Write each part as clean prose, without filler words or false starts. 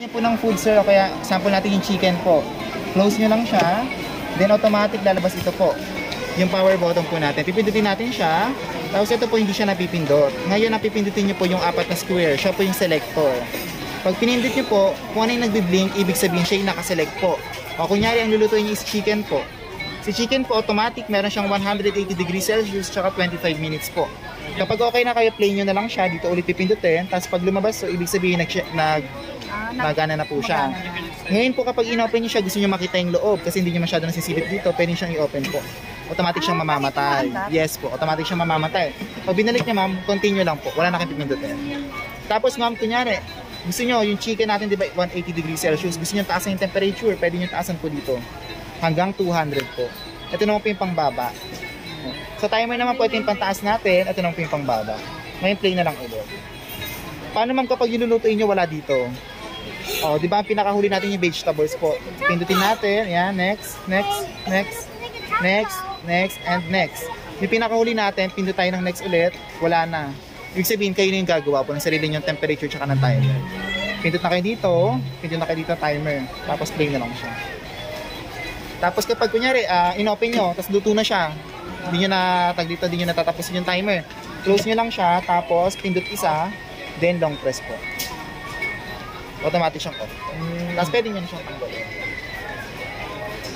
po ng food sir, kaya sample natin yung chicken po. Close nyo lang siya, then automatic lalabas ito po. Yung power button po natin. Pipindutin natin siya, tapos ito po hindi siya napipindot. Ngayon napipindutin nyo po yung apat na square, siya po yung selector. Pag pinindot nyo po, kung ano yung nagbiblink, ibig sabihin siya yung nakaselect po. O kunyari ang lulutuin nyo is chicken po. Si chicken po automatic, meron siyang 180 degrees Celsius, tsaka 25 minutes po. Kapag okay na kayo, play nyo na lang siya, dito ulit pipindutin, tapos pag lumabas, so ibig sabihin nagana na po siya. Ngayon po kapag in-open nyo siya, gusto nyo makita yung loob kasi hindi nyo masyado nasisilip dito, pwede siyang i-open po. Automatic siyang mamamatay. Yes po, automatic siyang mamamatay. Pag binalik nyo ma'am, continue lang po. Wala na kayong pipindutin. Tapos ma'am, kunyari, gusto nyo yung chicken natin, di ba 180 degrees Celsius, gusto nyo taasan yung temperature, pwede nyo taasan po dito. Hanggang 200 po. Ito naman po yung pangbaba. Sa timer naman po, ito yung pantaas natin, ito naman po yung pangbaba. Ngayon play na lang ulit. Paano ma'am kapag nilulutuin nyo, wala dito? O, di ba ang pinakahuli natin yung vegetables po. Pindutin natin, yan, next, next, next, next, next, and next. Yung pinakahuli natin, pindut tayo ng next ulit, wala na. Ibig sabihin, kayo na yung gagawa po ng sarili yung temperature tsaka ng timer. Pindut na kayo dito, pindut na kayo dito timer, tapos play na lang siya. Tapos kapag kunyari, in-open nyo, tapos luto na siya, hindi nyo na, dito, hindi nyo natatapusin yung timer. Close nyo lang siya, tapos pindut isa, then long press po. Automatic siyang off. Tapos pwede nyo na siyang tanggalin.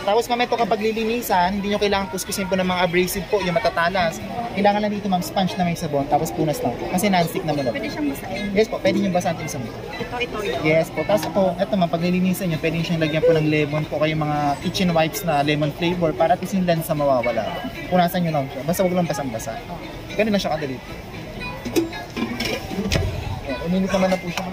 Tapos ma'am, ito kapag lilinisan, hindi nyo kailangan kuskusin po ng mga abrasive po, yung matatalas. Kailangan lang dito ma'am, sponge na may sabon, tapos punas lang po. Kasi non-stick naman. Pwede siyang basahin. Yes po, pwede nyo basahin ito sa mukha. Ito. Yes po. Tapos po, ito ma'am, pag lilinisan nyo, pwede nyo siyang lagyan po ng lemon po, kayong mga kitchen wipes na lemon flavor, para at least yung lansa mawawala. Punasan nyo lang siya. Basta wag lang basang-basa. Ganun lang siya kadali. Uminit naman na po siya.